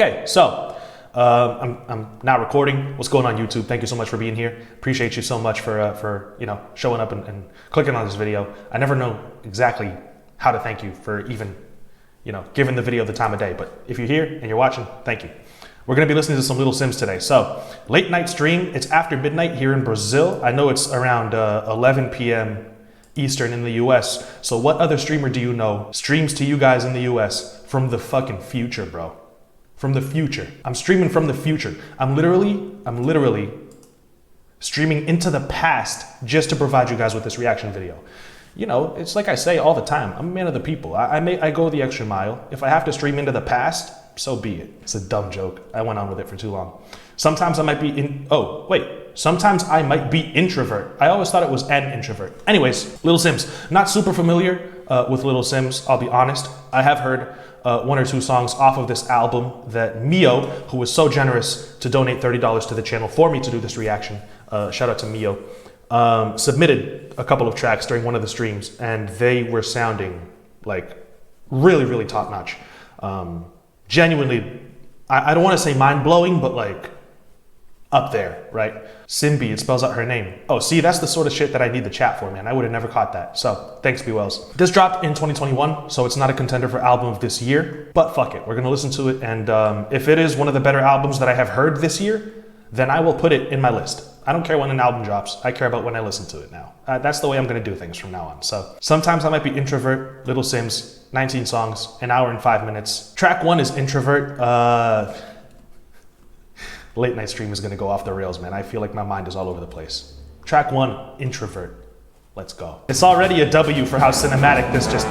Okay, so I'm now recording. What's going on, YouTube? Thank you so much for being here. Appreciate you so much for showing up and clicking on this video. I never know exactly how to thank you for even giving the video the time of day. But if you're here and you're watching, thank you. We're gonna be listening to some Little Simz today. So late night stream. It's after midnight here in Brazil. I know it's around 11 p.m. Eastern in the US. So what other streamer do you know streams to you guys in the US from the fucking future, bro? From the future. I'm streaming from the future. I'm literally streaming into the past just to provide you guys with this reaction video. It's like I say all the time, I'm a man of the people. I go the extra mile. If I have to stream into the past, so be it. It's a dumb joke. I went on with it for too long. Sometimes I might be sometimes I might be introvert. I always thought it was an introvert. Anyways, Little Simz. Not super familiar with Little Simz, I'll be honest. I have heard one or two songs off of this album that Mio, who was so generous to donate $30 to the channel for me to do this reaction, shout out to Mio, submitted a couple of tracks during one of the streams, and they were sounding like really, really top notch. Genuinely, I don't want to say mind-blowing, but like up there, right? Simbi, it spells out her name. Oh, see, that's the sort of shit that I need the chat for, man. I would have never caught that. So thanks, B Wells. This dropped in 2021, so it's not a contender for album of this year, but fuck it. We're gonna listen to it, and if it is one of the better albums that I have heard this year, then I will put it in my list. I don't care when an album drops. I care about when I listen to it now. That's the way I'm gonna do things from now on. So sometimes I might be Introvert, Little Simz, 19 songs, an hour and 5 minutes. Track 1 is Introvert. Late night stream is gonna go off the rails, man. I feel like my mind is all over the place. Track 1, Introvert. Let's go. It's already a W for how cinematic this just...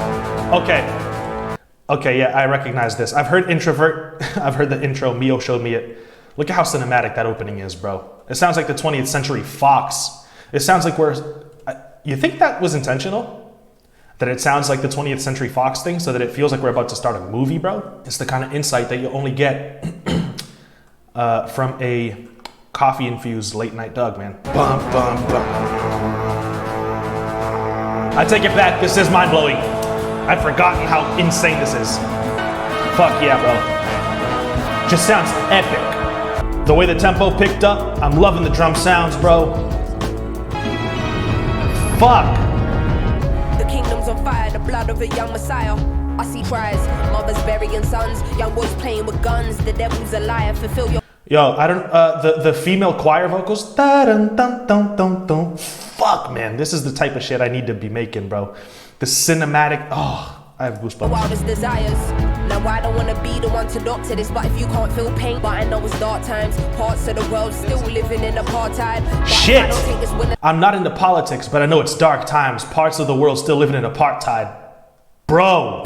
Okay, yeah, I recognize this. I've heard Introvert. I've heard the intro. Mio showed me it. Look at how cinematic that opening is, bro. It sounds like the 20th Century Fox. It sounds like you think that was intentional? That it sounds like the 20th Century Fox thing so that it feels like we're about to start a movie, bro? It's the kind of insight that you only get from a coffee-infused late-night Doug, man. Bum, bum, bum. I take it back. This is mind-blowing. I'd forgotten how insane this is. Fuck yeah, bro. Just sounds epic. The way the tempo picked up, I'm loving the drum sounds, bro. Fuck. The kingdom's on fire, the blood of a young messiah. I see cries, mothers burying sons, young boys playing with guns. The devil's a liar, fulfill your... Yo, I don't, the female choir vocals, da-dun-dun-dun-dun-dun. Fuck, man, this is the type of shit I need to be making, bro. The cinematic, I have goosebumps. Wildest desires. Now I don't wanna be the one to doctor this, but if you can't feel pain, but I know it's dark times. Parts of the world still living in apartheid. Shit! I'm not into politics, but I know it's dark times. Parts of the world still living in apartheid. Bro!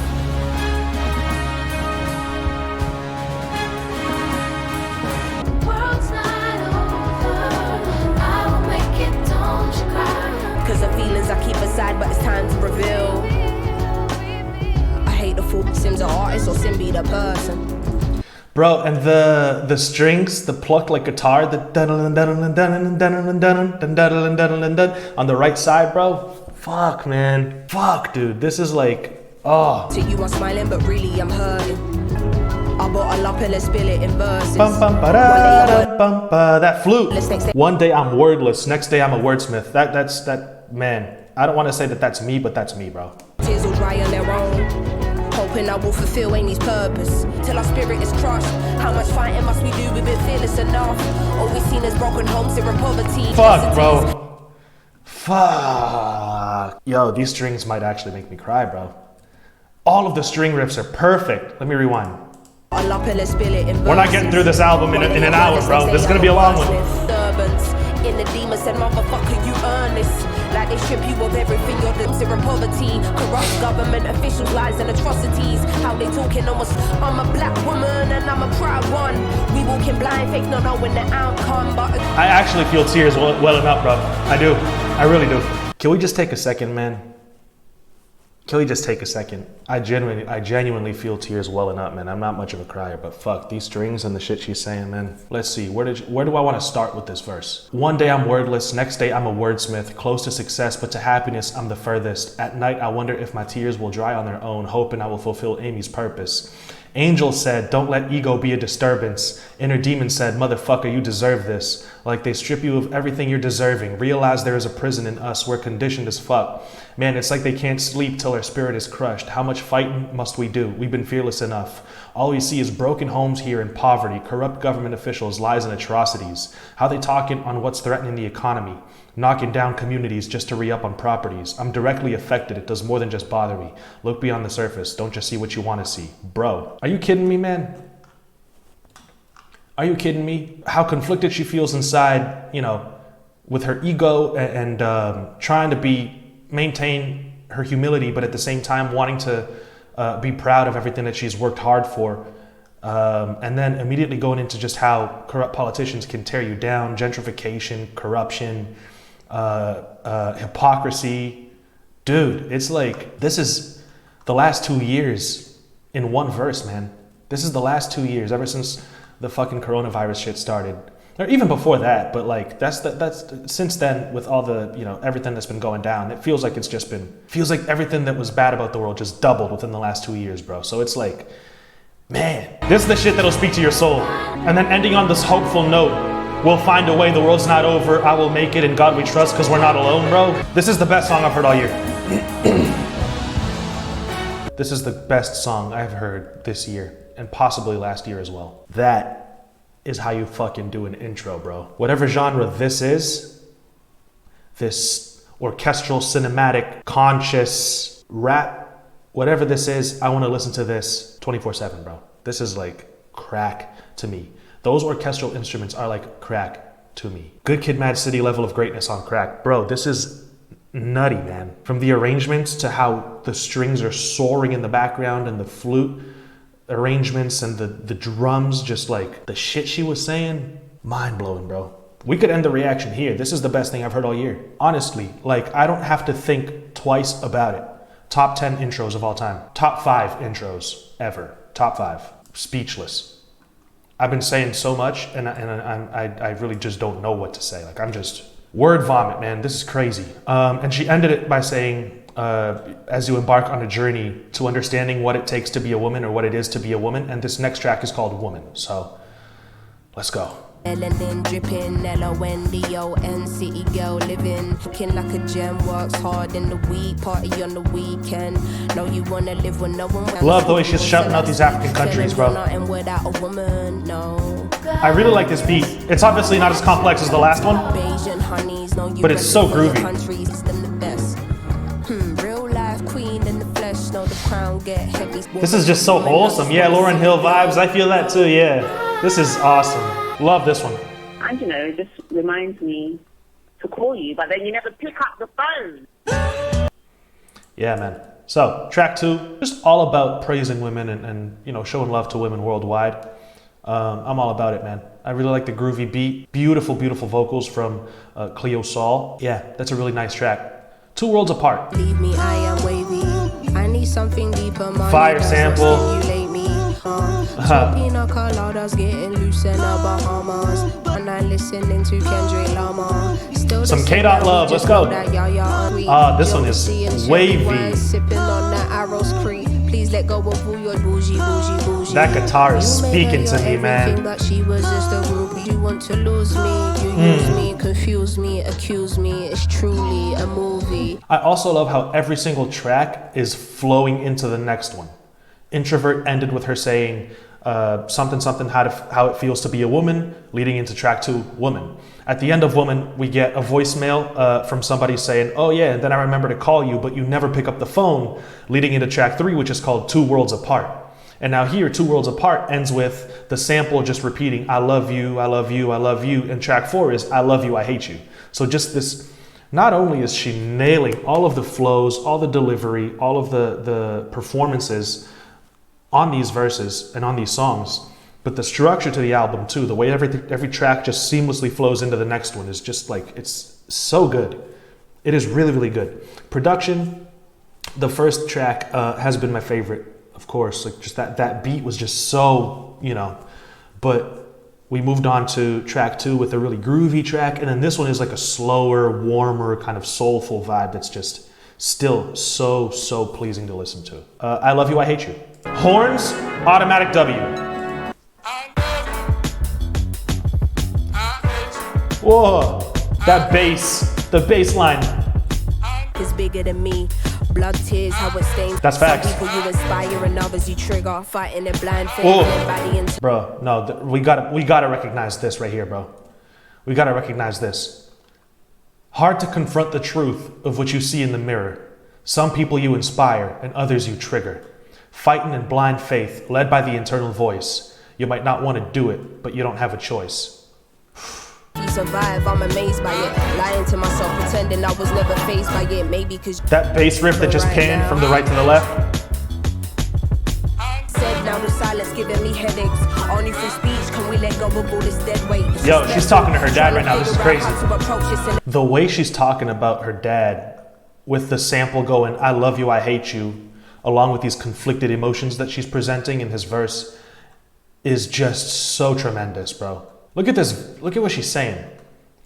But it's time to reveal. I hate the fool. Simz an artist or Simbi the person. Bro, and the strings, the plucked like guitar, the on the right side, bro. Fuck, man. Fuck, dude. This is like, oh. To you I'm smiling, but really I'm hurting. I bottle up and let's spill it in verses. That flute. One day I'm wordless, next day I'm a wordsmith. That's man. I don't want to say that that's me, but that's me, bro. Tears will dry on their own. Hoping I will fulfill Amy's purpose. Till our spirit is crushed. How much fighting must we do? We've been fearless enough. Always seen as broken homes here in poverty. Fuck, bro. Fuck. Yo, these strings might actually make me cry, bro. All of the string riffs are perfect. Let me rewind. We're not getting through this album in an hour, bro. This is gonna be a long one. In the demon said, motherfucker, you earn this. Like they strip you of everything, your lips are in poverty. Corrupt government officials, lies and atrocities. How they talking almost, I'm a black woman and I'm a proud one. We walking blind, fake, not knowing the outcome. But I actually feel tears welling up, bro. I do. I really do. Can we just take a second, man? Can we just take a second? I genuinely feel tears welling up, man. I'm not much of a crier, but fuck, these strings and the shit she's saying, man. Let's see, where do I want to start with this verse? One day I'm wordless, next day I'm a wordsmith. Close to success, but to happiness I'm the furthest. At night I wonder if my tears will dry on their own, hoping I will fulfill Amy's purpose. Angel said, don't let ego be a disturbance. Inner demon said, motherfucker, you deserve this. Like they strip you of everything you're deserving. Realize there is a prison in us. We're conditioned as fuck. Man, it's like they can't sleep till their spirit is crushed. How much fighting must we do? We've been fearless enough. All we see is broken homes here in poverty, corrupt government officials, lies and atrocities. How they talking on what's threatening the economy, knocking down communities just to re-up on properties. I'm directly affected. It does more than just bother me. Look beyond the surface. Don't just see what you want to see. Bro, are you kidding me, man? Are you kidding me? How conflicted she feels inside, you know, with her ego and trying to maintain her humility, but at the same time wanting to be proud of everything that she's worked hard for. And then immediately going into just how corrupt politicians can tear you down, gentrification, corruption, hypocrisy. Dude, it's like, this is the last 2 years in one verse, man. This is the last 2 years, ever since the fucking coronavirus shit started. Or even before that, but like that's since then, with all the, you know, everything that's been going down, it feels like feels like everything that was bad about the world just doubled within the last 2 years, bro. So it's like, man, this is the shit that'll speak to your soul. And then ending on this hopeful note, we'll find a way, the world's not over, I will make it, in God we trust, because we're not alone, bro. This is the best song I've heard all year. This is the best song I've heard this year, and possibly last year as well. That is how you fucking do an intro, bro. Whatever genre this is, this orchestral, cinematic, conscious, rap, whatever this is, I want to listen to this 24/7, bro. This is like crack to me. Those orchestral instruments are like crack to me. Good Kid, Mad City level of greatness on crack. Bro, this is nutty, man. From the arrangements to how the strings are soaring in the background and the flute arrangements and the drums, just like the shit she was saying, mind-blowing, bro. We could end the reaction here. This is the best thing I've heard all year. Honestly, like, I don't have to think twice about it. Top 10 intros of all time. Top 5 intros ever. Top 5. Speechless. I've been saying so much, and I really just don't know what to say. Like, I'm just word vomit, man. This is crazy. And she ended it by saying, as you embark on a journey to understanding what it takes to be a woman, or what it is to be a woman. And this next track is called Woman. So let's go. Melanin dripping, L-O-N-D-O-N, city girl living, looking like a gem, works hard in the week, party on the weekend. Know you wanna live when no one. Love the way she's shouting out these African countries, bro. Without a woman, no. I really like this beat. It's obviously not as complex as the last one, but it's so groovy. This is just so wholesome. Yeah, Lauryn Hill vibes. I feel that too, yeah. This is awesome. Love this one. And you know, it just reminds me to call you, but then you never pick up the phone. Yeah, man. So, track 2, just all about praising women and you know, showing love to women worldwide. I'm all about it, man. I really like the groovy beat. Beautiful, beautiful vocals from Cleo Sol. Yeah, that's a really nice track. 2 Worlds Apart. Leave me, I am wavy. I need something deeper. Fire sample. Pina coladas getting loose in the Bahamas. And I'm listening to Kendrick Lamar. Some K-Dot love, let's go. This one is wavy. Sipping on that Arrows Creek. Please let go of all your bougie. That guitar is speaking to me, man. But she was just a groupie. You want to lose me, you use me, confuse me, accuse me. It's truly a movie. I also love how every single track is flowing into the next one. Introvert ended with her saying something, how it feels to be a woman, leading into track 2, Woman. At the end of Woman, we get a voicemail from somebody saying, oh yeah, and then I remember to call you, but you never pick up the phone, leading into track 3, which is called 2 Worlds Apart. And now here, 2 Worlds Apart ends with the sample just repeating, I love you, I love you, I love you. And track 4 is, I love you, I hate you. So just this, not only is she nailing all of the flows, all the delivery, all of the performances on these verses and on these songs, but the structure to the album too, the way every track just seamlessly flows into the next one is just like, it's so good. It is really, really good. Production, the first track has been my favorite, of course. Like, just that beat was just so, you know, but we moved on to track 2 with a really groovy track, and then this one is like a slower, warmer, kind of soulful vibe that's just Still so pleasing to listen to. I Love You, I Hate You. Horns, automatic W. Whoa, that bass, the bass line. Is bigger than me. Blood, tears, how it stains. That's facts. Some people you inspire and others you trigger. Fighting in blind faith and body into. Bro, no, we gotta recognize this right here, bro. We gotta recognize this. Hard to confront the truth of what you see in the mirror. Some people you inspire and others you trigger. Fighting in blind faith, led by the internal voice. You might not want to do it, but you don't have a choice. You survive, I'm amazed by it. Lying to myself, pretending I was never faced by it. Maybe cause that bass riff that just panned from the right to the left. Said now the silence giving me headaches. Only through speech can we let go of all this dead weight. Yo, she's talking to her dad right now. This is crazy. The way she's talking about her dad with the sample going, I love you, I hate you, along with these conflicted emotions that she's presenting in his verse is just so tremendous, bro. Look at this. Look at what she's saying.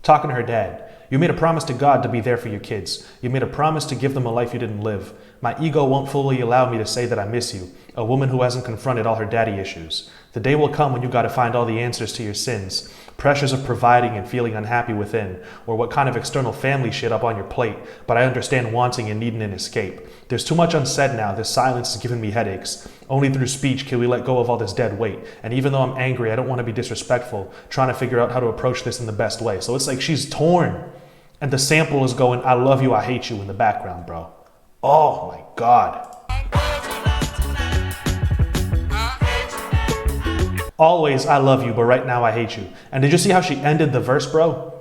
Talking to her dad. You made a promise to God to be there for your kids. You made a promise to give them a life you didn't live. My ego won't fully allow me to say that I miss you. A woman who hasn't confronted all her daddy issues. The day will come when you gotta find all the answers to your sins. Pressures of providing and feeling unhappy within. Or what kind of external family shit up on your plate. But I understand wanting and needing an escape. There's too much unsaid now. This silence is giving me headaches. Only through speech can we let go of all this dead weight. And even though I'm angry, I don't want to be disrespectful. Trying to figure out how to approach this in the best way. So it's like she's torn. And the sample is going, I love you, I hate you in the background, bro. Oh my God. Always, I love you, but right now I hate you. And did you see how she ended the verse, bro?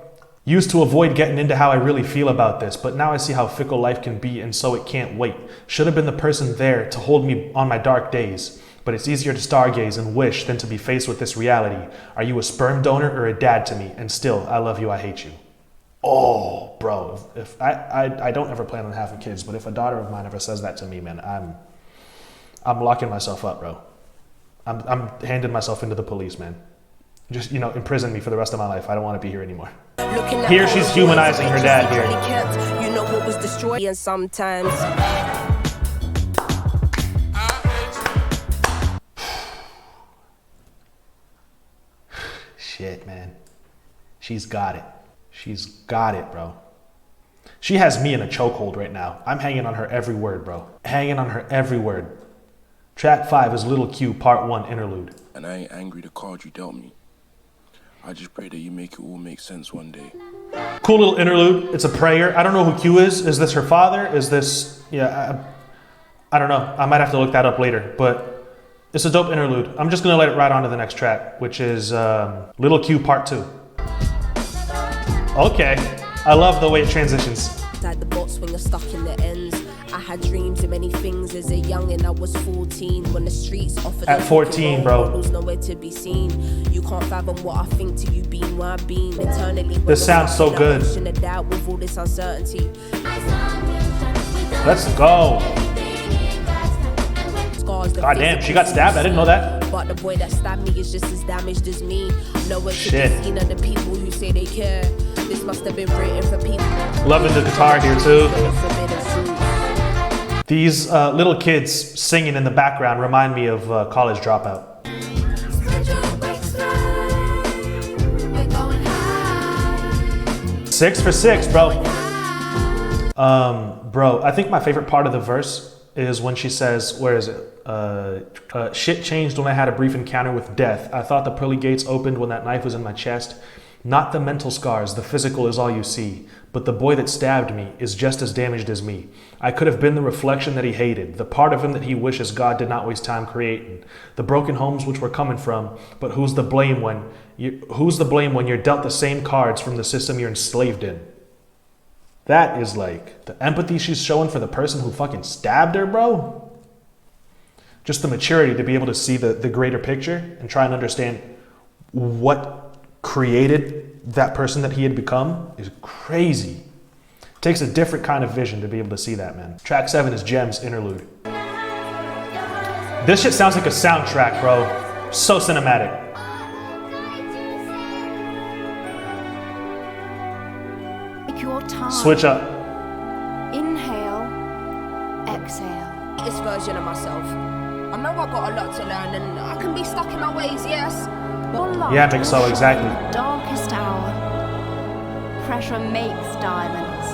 Used to avoid getting into how I really feel about this, but now I see how fickle life can be, and so it can't wait. Should have been the person there to hold me on my dark days. But it's easier to stargaze and wish than to be faced with this reality. Are you a sperm donor or a dad to me? And still, I love you, I hate you. Oh, bro, if I don't ever plan on having kids, but if a daughter of mine ever says that to me, man, I'm locking myself up, bro. I'm handing myself into the police, man. Just, imprison me for the rest of my life. I don't want to be here anymore. Here she's humanizing her dad here. You know what was destroyed and sometimes. Shit, man. She's got it. She's got it, bro. She has me in a chokehold right now. I'm hanging on her every word, bro. Hanging on her every word. Track 5 is Little Q, Part 1, Interlude. And I ain't angry the card you dealt me. I just pray that you make it all make sense one day. Cool little interlude. It's a prayer. I don't know who Q is. Is this her father? Is this... Yeah, I don't know. I might have to look that up later. But it's a dope interlude. I'm just going to let it ride on to the next track, which is Little Q, Part 2. Okay. I love the way it transitions. Inside the box when you're stuck in the ends. I had dreams of many things as a young and I was 14 when the streets offered. At 14, bro. Nowhere to be seen. You can't fathom what I think till you been where I've been eternally. This sounds so good. With all this uncertainty. Let's go. God damn, she got stabbed. I didn't know that. But the boy that stabbed me is just as damaged as me. Nowhere to Shit. be seen of the people who say they care. This must have been written for people. Loving the guitar here too. These little kids singing in the background remind me of College Dropout. 6 for 6, bro. Bro, I think my favorite part of the verse is when she says, where is it? Shit changed when I had a brief encounter with death. I thought the pearly gates opened when that knife was in my chest. Not the mental scars, the physical is all you see. But the boy that stabbed me is just as damaged as me. I could have been the reflection that he hated, the part of him that he wishes God did not waste time creating. The broken homes which we're coming from, but who's the blame when you're dealt the same cards from the system you're enslaved in? That is like the empathy she's showing for the person who fucking stabbed her, bro. Just the maturity to be able to see the greater picture and try and understand what created that person that he had become is crazy. It takes a different kind of vision to be able to see that, man. Track 7 is Gems, Interlude. This shit sounds like a soundtrack, bro. So cinematic. Take your time. Switch up. Inhale. sail. This version of myself. I know I got a lot to learn and I can be stuck in my ways, yes. Yeah, Big So, exactly. Darkest hour. Pressure makes diamonds.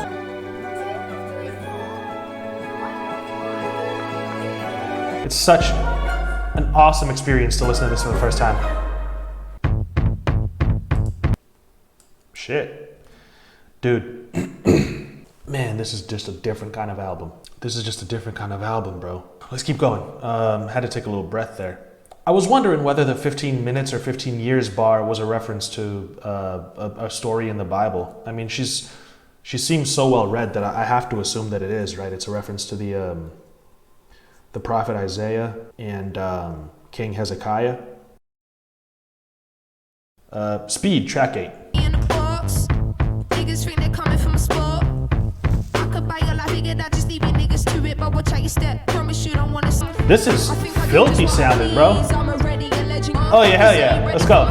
It's such an awesome experience to listen to this for the first time. Shit. Dude. Man, this is just a different kind of album. This is just a different kind of album, bro. Let's keep going. Had to take a little breath there. I was wondering whether the 15 minutes or 15 years bar was a reference to a story in the Bible. I mean, she seems so well read that I have to assume that it is, right? It's a reference to the prophet Isaiah and King Hezekiah. Speed, track 8. In the box, niggas think they're coming from a sport. I could buy your life, figured I just leave you niggas to it, but watch how you step. Promise you don't want to. This is filthy sounding, bro. Oh yeah, hell yeah. Let's go.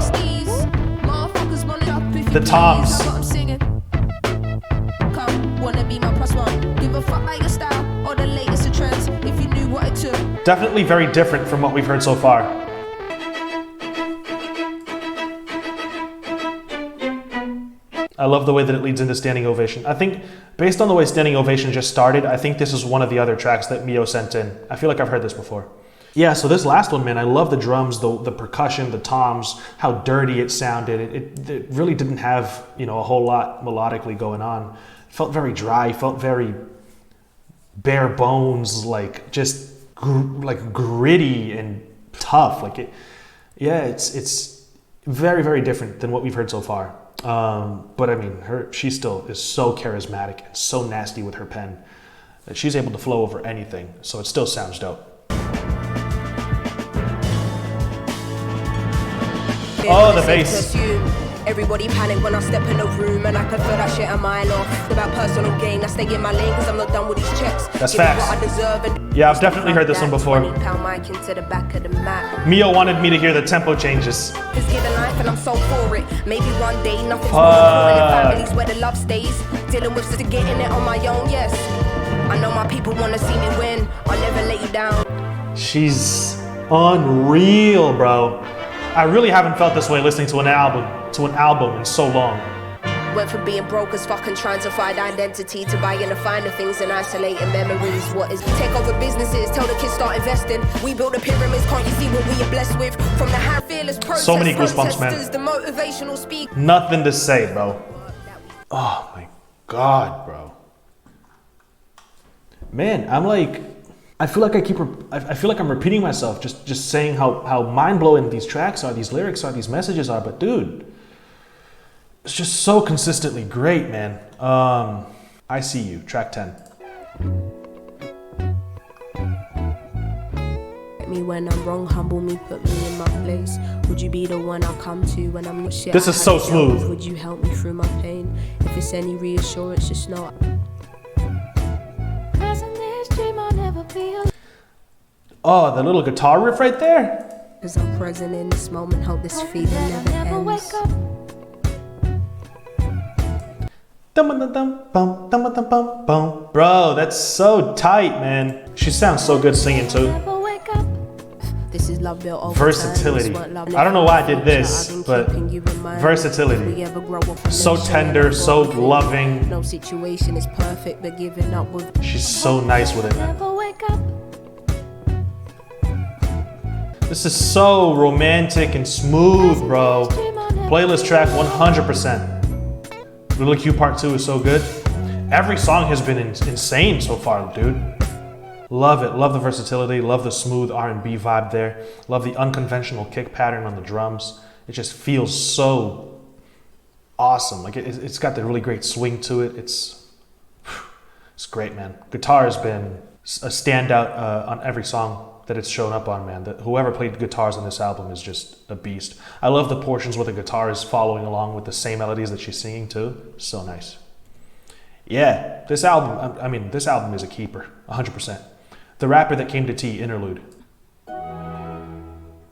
The toms. Definitely very different from what we've heard so far. I love the way that it leads into Standing Ovation. I think, based on the way Standing Ovation just started, I think this is one of the other tracks that Mio sent in. I feel like I've heard this before. Yeah, so this last one, man, I love the drums, the percussion, the toms, how dirty it sounded. It really didn't have, a whole lot melodically going on. It felt very dry, felt very bare bones, like just like gritty and tough. It's very, very different than what we've heard so far. But I mean, she still is so charismatic and so nasty with her pen that she's able to flow over anything. So it still sounds dope. Oh, the bass. Everybody panic when I step in the room and I can feel that shit a mile off. It's about personal gain, I stay in my lane cause I'm not done with these checks. That's facts. Yeah, I've definitely heard this one before. Mio wanted me to hear the tempo changes. It's given life and I'm so for it. Maybe one day nothing's more important. Families where the love stays. Dealing with sister getting it on my own, yes. I know my people wanna see me win. I'll never let you down. She's unreal, bro. I really haven't felt this way listening to an album in so long. Went from being broke as fucking trying to find identity to buying the finer things and isolating memories. What is take over businesses, tell the kids start investing. We build the pyramids, can't you see what we are blessed with? From the high fearless protesters, so many goosebumps, man. The motivational speak. Nothing to say, bro. Oh my God, bro. Man, I'm like, I feel like I feel like I'm repeating myself, just saying how mind-blowing these tracks are, these lyrics are, these messages are, but dude, it's just so consistently great, man. I See You, track 10. Me when I'm wrong, humble me, put me in my place. Would you be the one I come to when I'm not shit? This is so smooth. Would you help me through my pain? If it's any reassurance, just know. Oh, the little guitar riff right there. Cause I'm present in this moment, hope this feeling never ends. Bro, that's so tight, man. She sounds so good singing too. This is love built over versatility. I don't know why I did this, but versatility. So tender, so loving. No situation is perfect, but giving up with. She's so nice with it, man. This is so romantic and smooth, bro. Playlist track 100%. Little Q Part 2 is so good. Every song has been insane so far, dude. Love it. Love the versatility. Love the smooth R&B vibe there. Love the unconventional kick pattern on the drums. It just feels so awesome. Like it's got the really great swing to it. It's great, man. Guitar has been a standout on every song that it's shown up on, man. Whoever played guitars on this album is just a beast. I love the portions where the guitar is following along with the same melodies that she's singing too. So nice. Yeah, this album, this album is a keeper, 100%. The Rapper That Came to Tea, Interlude.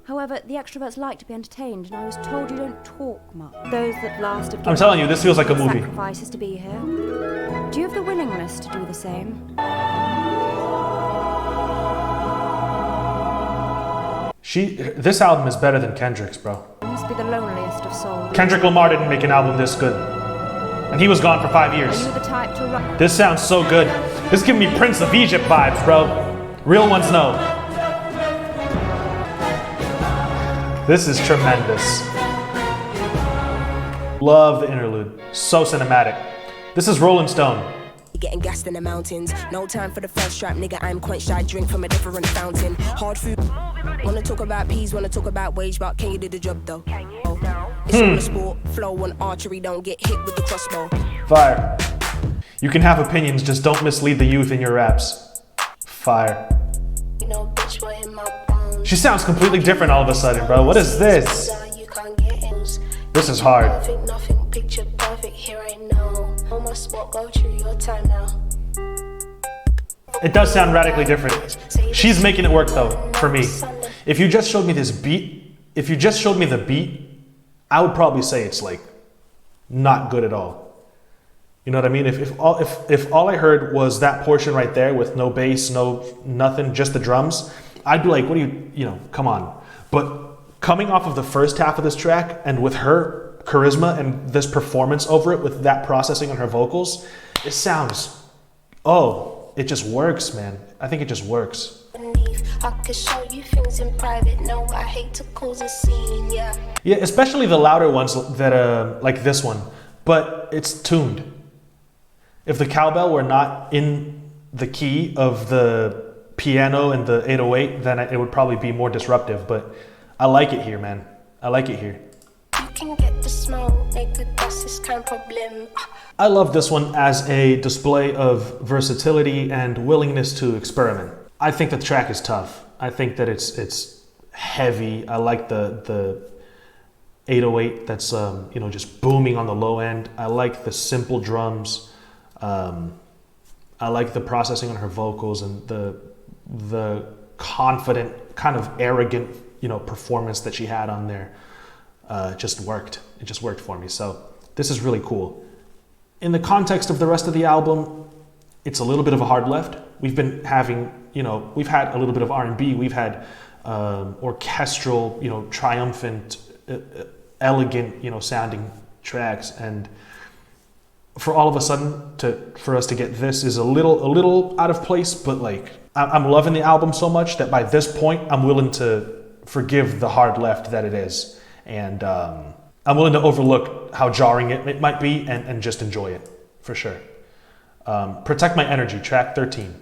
However, the extroverts like to be entertained, and I was told you don't talk much. Those that last have I'm telling you, this feels like a movie. Sacrifices to be here. Do you have the willingness to do the same? This album is better than Kendrick's, bro. It must be the loneliest of souls. Kendrick Lamar didn't make an album this good. And he was gone for 5 Are years. you the type to run? This sounds so good. This is giving me Prince of Egypt vibes, bro. Real ones know. This is tremendous. Love the interlude. So cinematic. This is Rolling Stone. Getting gassed in the mountains. No time for the first strap, nigga. I'm quenched. I drink from a different fountain. Hard food. Wanna talk about peas, wanna talk about wage, but can you do the job though? It's all a sport. Flow and archery, don't get hit with the crossbow. Fire. You can have opinions, just don't mislead the youth in your raps. Fire. You know, bitch, what in my bones. She sounds completely different all of a sudden, bro. What is this? You can't get in. This is hard. Perfect, nothing, picture perfect, here I know. On my spot, go through your time now. It does sound radically different. She's making it work though, for me. If you just showed me this beat, if you just showed me the beat, I would probably say it's like not good at all. You know what I mean? If all I heard was that portion right there with no bass, no nothing, just the drums, I'd be like, what do you know, come on. But coming off of the first half of this track and with her charisma and this performance over it with that processing on her vocals, it sounds, it just works, man. I think it just works. I could show you things in private. No, I hate to cause a scene, yeah. Yeah, especially the louder ones that like this one, but it's tuned. If the cowbell were not in the key of the piano and the 808, then it would probably be more disruptive, but I like it here, man. I like it here. You can get the smell, nigga, that's this kind of problem. I love this one as a display of versatility and willingness to experiment. I think the track is tough. I think that it's heavy. I like the 808 that's you know, just booming on the low end. I like the simple drums. I like the processing on her vocals and the confident, kind of arrogant, you know, performance that she had on there. It just worked. It just worked for me. So this is really cool. In the context of the rest of the album, it's a little bit of a hard left. We've been having, you know, we've had a little bit of R&B. We've had orchestral, you know, triumphant, elegant, you know, sounding tracks. And for all of a sudden, for us to get this is a little out of place. But like, I'm loving the album so much that by this point, I'm willing to forgive the hard left that it is. And I'm willing to overlook how jarring it might be and just enjoy it, for sure. Protect My Energy, track 13.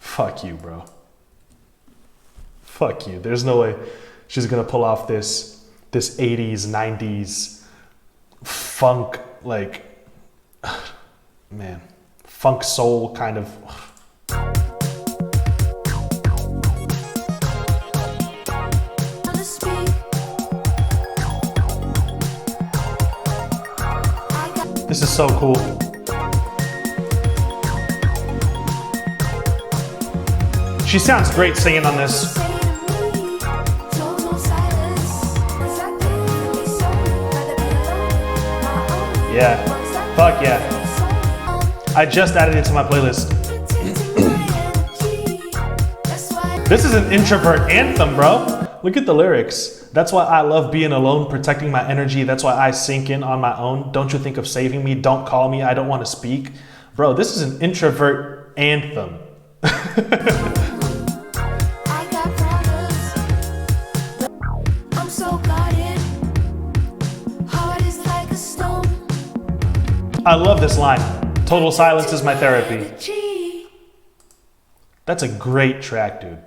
Fuck you, bro. Fuck you. There's no way she's gonna pull off this 80s, 90s funk, like, man, funk soul kind of. This is so cool. She sounds great singing on this. Yeah, fuck yeah. I just added it to my playlist. This is an introvert anthem, bro. Look at the lyrics. That's why I love being alone, protecting my energy. That's why I sink in on my own. Don't you think of saving me? Don't call me. I don't want to speak. Bro, this is an introvert anthem. I love this line. Total silence is my therapy. That's a great track, dude.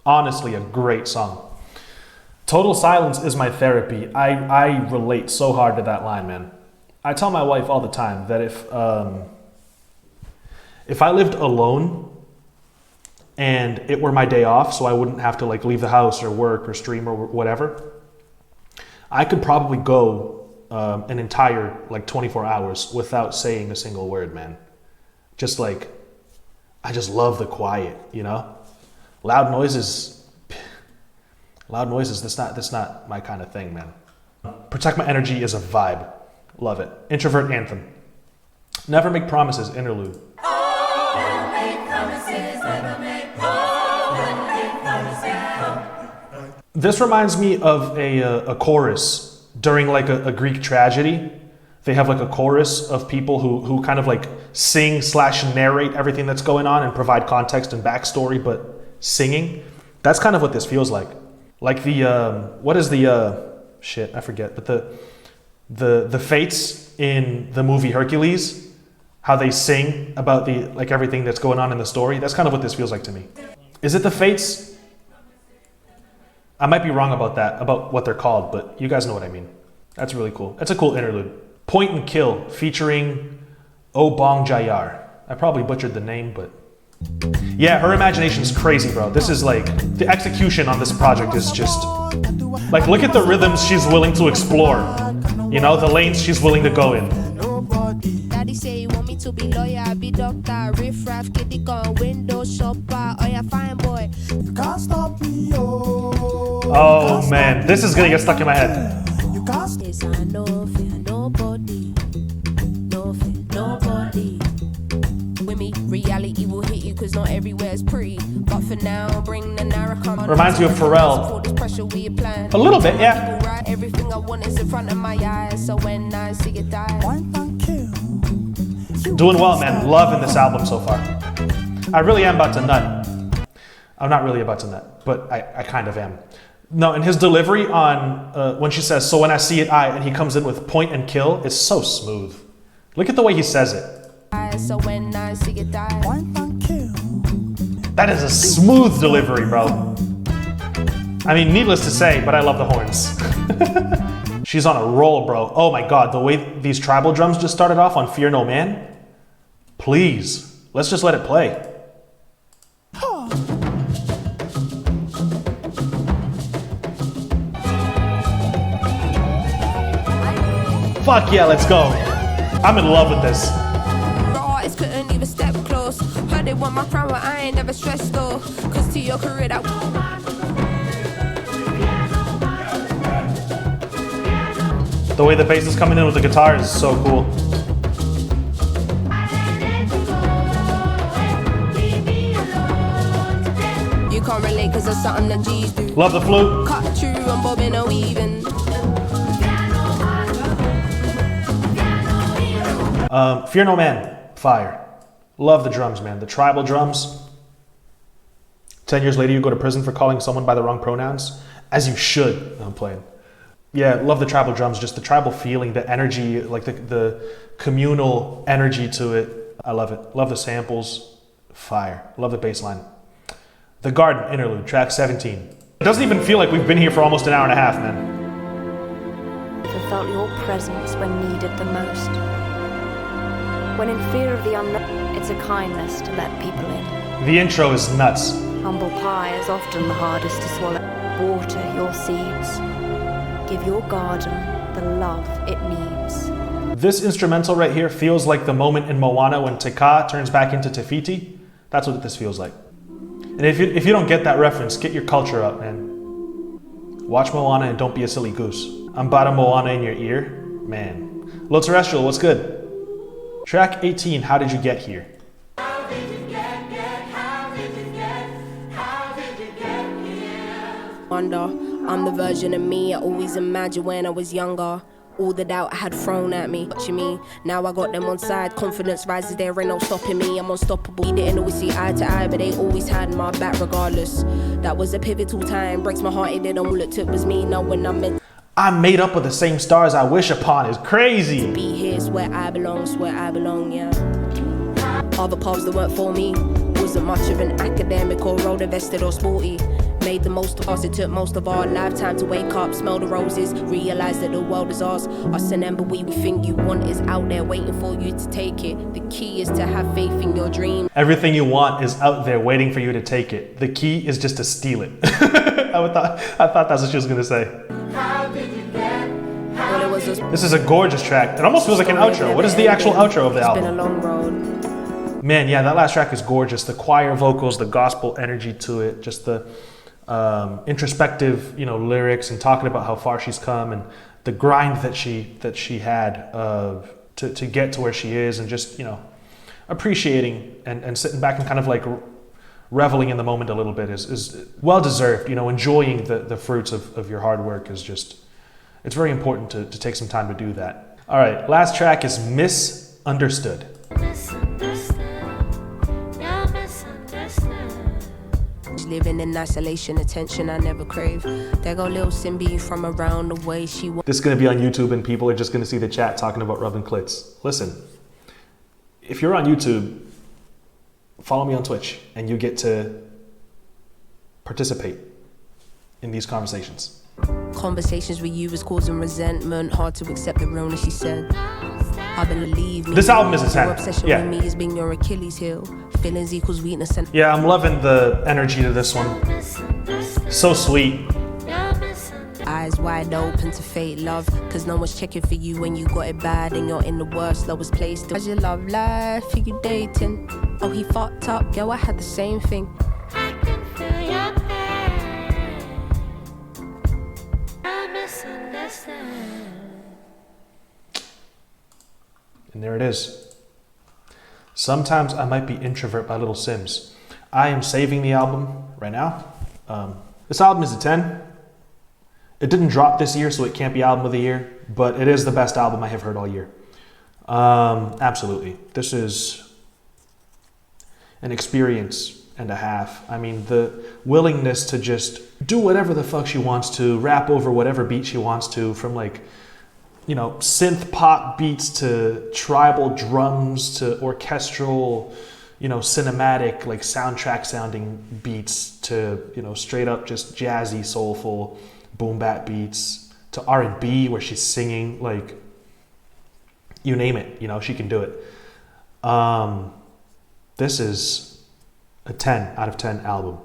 Honestly, a great song. Total silence is my therapy. I relate so hard to that line, man. I tell my wife all the time that if I lived alone and it were my day off, so I wouldn't have to like leave the house or work or stream or whatever, I could probably go an entire like 24 hours without saying a single word, man. Just like, I just love the quiet, you know? Loud noises, that's not my kind of thing, man. Protect My Energy is a vibe. Love it. Introvert anthem. Never Make Promises, interlude. Oh, make promises. This reminds me of a chorus during like a Greek tragedy. They have like a chorus of people who kind of like sing / narrate everything that's going on and provide context and backstory, but singing. That's kind of what this feels like. Like the, what is the, shit, I forget, but the fates in the movie Hercules, how they sing about the, like everything that's going on in the story. That's kind of what this feels like to me. Is it the fates? I might be wrong about that, about what they're called, but you guys know what I mean. That's really cool. That's a cool interlude. Point and Kill featuring Obong Jayar. I probably butchered the name, but yeah, her imagination's crazy, bro. This is like, the execution on this project is just, like, look at the rhythms she's willing to explore. You know, the lanes she's willing to go in. Daddy say you want me to be lawyer, I be doctor, riff raff, kitty gun, window shopper, oh yeah, fine boy. You can't stop me, Oh man, this is gonna get stuck in my head. You can't stop Yes, I know fear nobody, no fear nobody. With me, reality will hit you cause not everywhere's pretty. But for now, bring the narrow come on. Reminds you of Pharrell. A little bit, yeah. Everything I want is in front of my eyes, so when I see it die. point and kill. Doing well, man. Loving this album so far. I really am about to nut. I'm not really about to nut, but I kind of am. No, and his delivery on when she says, so when I see it, and he comes in with point and kill, is so smooth. Look at the way he says it. So when I see it die. Point and kill. That is a smooth delivery, bro. I mean, needless to say, but I love the horns. She's on a roll, bro. Oh my God, the way these tribal drums just started off on Fear No Man. Please, let's just let it play. Fuck yeah, let's go. I'm in love with this. Artists couldn't even step close. Heard they want my crown, but I ain't never stressed though. Cause to your career that The way the bass is coming in with the guitar is so cool. you can't relate cause that's something that G's do. Love the flute. Cut through and bobbing and weaving. Fear No Man, fire. Love the drums, man. The tribal drums. 10 years later, you go to prison for calling someone by the wrong pronouns. As you should. No, I'm playing. Yeah, love the tribal drums. Just the tribal feeling, the energy, like the communal energy to it. I love it. Love the samples. Fire. Love the bass line. The Garden interlude, track 17. It doesn't even feel like we've been here for almost an hour and a half, man. I felt your presence when needed the most. When in fear of the unknown, it's a kindness to let people in. The intro is nuts. Humble pie is often the hardest to swallow. Water your seeds. Give your garden the love it needs. This instrumental right here feels like the moment in Moana when Te Kā turns back into Te Fiti. That's what this feels like. And if you don't get that reference, get your culture up, man. Watch Moana and don't be a silly goose. I'm Bada Moana in your ear. Man. Low Terrestrial, what's good? Track 18, How Did You Get Here? Wonder, I'm the version of me I always imagined when I was younger. All the doubt I had thrown at me. Watching me, now I got them on side. Confidence rises, there ain't no stopping me. I'm unstoppable. They didn't always see eye to eye, but they always had my back regardless. That was a pivotal time. Breaks my heart, it didn't. All it took was me knowing I'm meant I'm made up of the same stars I wish upon is crazy. to be here. It's where I belong, yeah. Other paths that weren't for me. Wasn't much of an academic or road invested or sporty. Made the most of us, it took most of our lifetime to wake up, smell the roses, realize that the world is ours. Us and them, but we think you want is out there waiting for you to take it. The key is to have faith in your dream. Everything you want is out there waiting for you to take it. The key is just to steal it. I thought that's what she was gonna say. All it was This is a gorgeous track. It almost feels like an outro. What is the actual outro of the It's been a album? long road. Man, yeah, that last track is gorgeous. The choir vocals, the gospel energy to it, just the introspective, lyrics and talking about how far she's come and the grind that she had to get to where she is, and just appreciating and sitting back and kind of like reveling in the moment a little bit is well deserved. You know, enjoying the fruits of your hard work is just, it's very important to take some time to do that. All right, last track is Misunderstood. Living in isolation, attention I never crave. There go little Simbi from around the way she was. This is going to be on YouTube and people are just going to see the chat talking about rubbing clits. Listen, if you're on YouTube, follow me on Twitch and you get to participate in these conversations. Conversations with you was causing resentment, hard to accept the realness she said. I believe me. This album is a 10. Your obsession Yeah. with me is being your Achilles heel. Feelings equals weakness and Yeah, I'm loving the energy to this one. So sweet. eyes wide open to fate, love. Cause no one's checking for you when you got it bad and you're in the worst, lowest place. How's your love life? Are you dating? Oh, he fucked up, yo, I had the same thing. I can feel your pain. I misunderstand. And there it is. Sometimes I Might Be Introvert by Little Simz. I am saving the album right now. This album is a 10. It didn't drop this year, so it can't be album of the year, but it is the best album I have heard all year. Absolutely. This is an experience and a half. I mean, the willingness to just do whatever the fuck she wants to, rap over whatever beat she wants to, from like, you know, synth pop beats to tribal drums to orchestral, you know, cinematic, like soundtrack sounding beats to, you know, straight up just jazzy, soulful boom bap beats to R&B where she's singing, like, you name it, you know, she can do it. This is a 10 out of 10 album.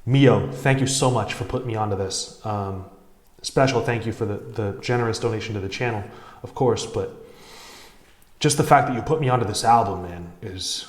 Mio, thank you so much for putting me onto this. Special thank you for the generous donation to the channel, of course, but just the fact that you put me onto this album, man, is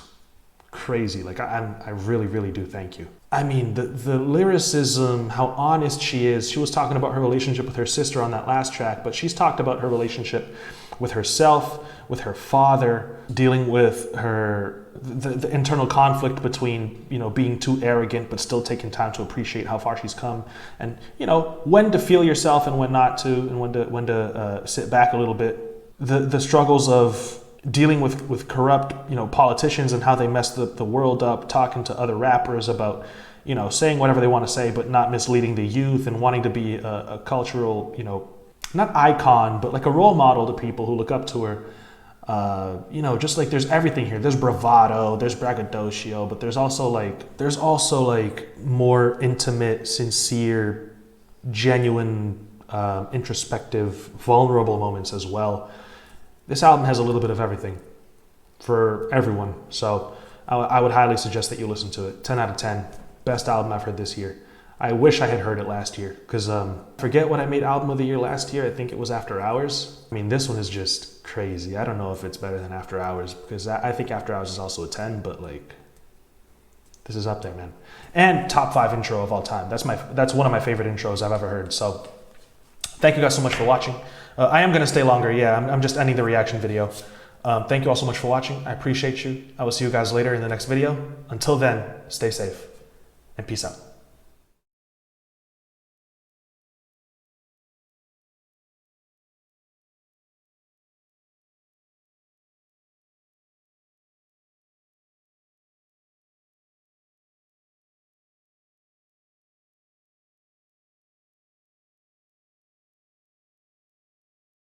crazy. Like, I really, really do thank you. I mean, the lyricism, how honest she is. She was talking about her relationship with her sister on that last track, but she's talked about her relationship with herself, with her father, dealing with her, the internal conflict between, you know, being too arrogant, but still taking time to appreciate how far she's come. And, you know, when to feel yourself and when not to, and when to sit back a little bit. The struggles of dealing with corrupt, you know, politicians and how they mess the world up, talking to other rappers about, you know, saying whatever they want to say, but not misleading the youth, and wanting to be a cultural, you know, not icon, but like a role model to people who look up to her. You know, just like there's everything here. There's bravado, there's braggadocio, but there's also like more intimate, sincere, genuine, introspective, vulnerable moments as well. This album has a little bit of everything for everyone. So I would highly suggest that you listen to it. 10 out of 10. Best album I've heard this year. I wish I had heard it last year, because forget what I made album of the year last year. I think it was After Hours. I mean, this one is just crazy. I don't know if it's better than After Hours, because I think After Hours is also a 10, but like, this is up there, man. And top 5 intro of all time. That's one of my favorite intros I've ever heard. So thank you guys so much for watching. I am going to stay longer. Yeah, I'm just ending the reaction video. Thank you all so much for watching. I appreciate you. I will see you guys later in the next video. Until then, stay safe and peace out.